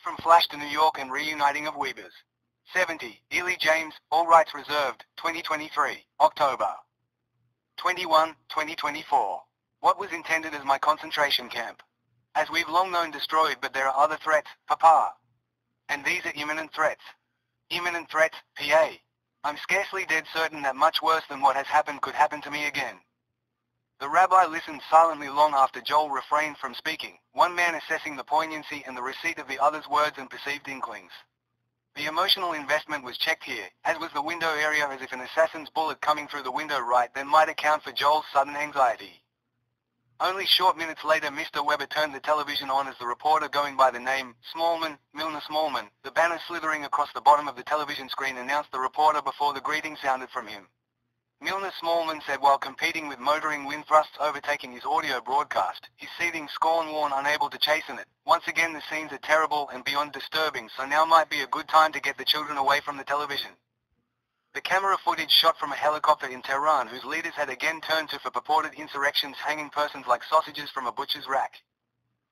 from Flash to New York and reuniting of Weebers. 70. Ely James, all rights reserved, 2023, October 21, 2024. What was intended as my concentration camp? As we've long known, destroyed, but there are other threats, Papa. And these are imminent threats. Imminent threats, PA. I'm scarcely dead certain that much worse than what has happened could happen to me again. The rabbi listened silently long after Joel refrained from speaking, one man assessing the poignancy and the receipt of the other's words and perceived inklings. The emotional investment was checked here, as was the window area, as if an assassin's bullet coming through the window right then might account for Joel's sudden anxiety. Only short minutes later Mr. Weber turned the television on as the reporter going by the name, Smallman, Milner Smallman, the banner slithering across the bottom of the television screen announced the reporter before the greeting sounded from him. Milner Smallman said while competing with motoring wind thrusts overtaking his audio broadcast, his seething scorn-worn unable to chasten it. Once again the scenes are terrible and beyond disturbing, so now might be a good time to get the children away from the television. The camera footage shot from a helicopter in Tehran whose leaders had again turned to for purported insurrections hanging persons like sausages from a butcher's rack.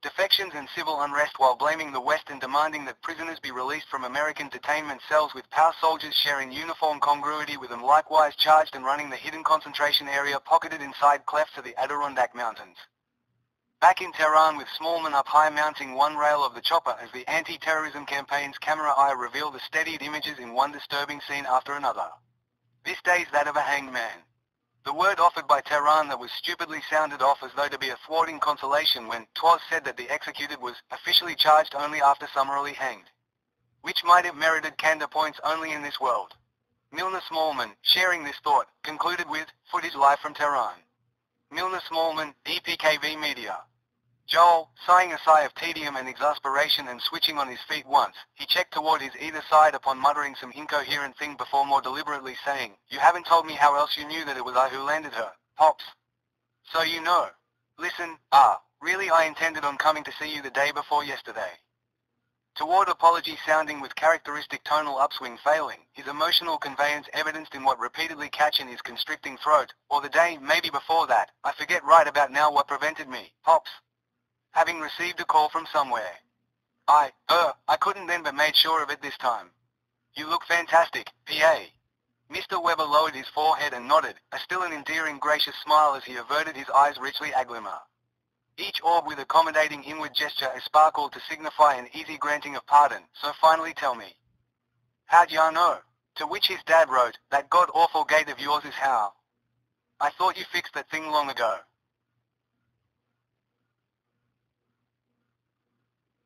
Defections and civil unrest while blaming the West and demanding that prisoners be released from American detainment cells with POW soldiers sharing uniform congruity with them, likewise charged and running the hidden concentration area pocketed inside clefts of the Adirondack Mountains. Back in Tehran with Smallman up high mounting one rail of the chopper as the anti-terrorism campaign's camera eye revealed the steadied images in one disturbing scene after another. This day's that of a hanged man. The word offered by Tehran that was stupidly sounded off as though to be a thwarting consolation when 'twas said that the executed was officially charged only after summarily hanged. Which might have merited candor points only in this world. Milner Smallman, sharing this thought, concluded with, footage live from Tehran. Milner Smallman, EPKV Media. Joel, sighing a sigh of tedium and exasperation and switching on his feet once, he checked toward his either side upon muttering some incoherent thing before more deliberately saying, "You haven't told me how else you knew that it was I who landed her, Pops." "So you know." "Listen, really I intended on coming to see you the day before yesterday." Toward apology sounding with characteristic tonal upswing failing, his emotional conveyance evidenced in what repeatedly catch in his constricting throat, or the day, maybe before that, I forget right about now what prevented me, Pops. Having received a call from somewhere. I couldn't then but made sure of it this time. "You look fantastic, PA." Mr. Weber lowered his forehead and nodded, a still an endearing gracious smile as he averted his eyes richly aglimmer. Each orb with accommodating inward gesture a sparkle to signify an easy granting of pardon, "So finally tell me. How'd ya know?" To which his dad wrote, "That god-awful gate of yours is how. I thought you fixed that thing long ago.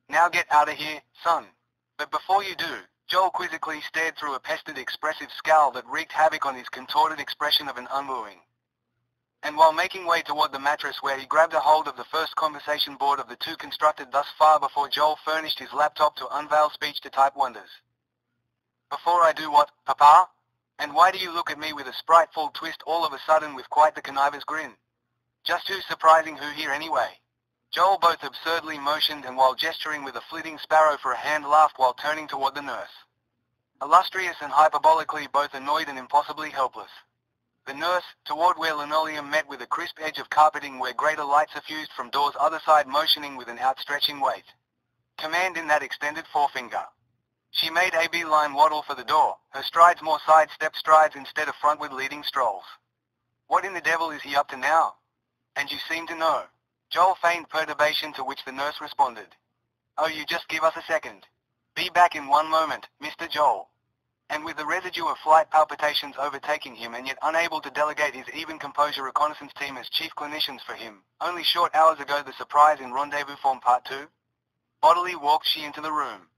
Now get out of here, son." But before you do, Joel quizzically stared through a pestered expressive scowl that wreaked havoc on his contorted expression of an unwooing. And while making way toward the mattress where he grabbed a hold of the first conversation board of the two constructed thus far before Joel furnished his laptop to unveil speech-to-type wonders. "Before I do what, Papa? And why do you look at me with a spriteful twist all of a sudden with quite the conniver's grin? Just who's surprising who here anyway?" Joel both absurdly motioned and while gesturing with a flitting sparrow for a hand laughed while turning toward the nurse. Illustrious and hyperbolically both annoyed and impossibly helpless. The nurse, toward where linoleum met with a crisp edge of carpeting where greater light suffused from door's other side motioning with an outstretching weight. Command in that extended forefinger. She made a beeline waddle for the door, her strides more sidestep strides instead of frontward leading strolls. "What in the devil is he up to now? And you seem to know." Joel feigned perturbation to which the nurse responded. "Oh, you just give us a second. Be back in one moment, Mr. Joel." And with the residue of flight palpitations overtaking him and yet unable to delegate his even composure reconnaissance team as chief clinicians for him, only short hours ago the surprise in rendezvous form part 2? Bodily walked she into the room.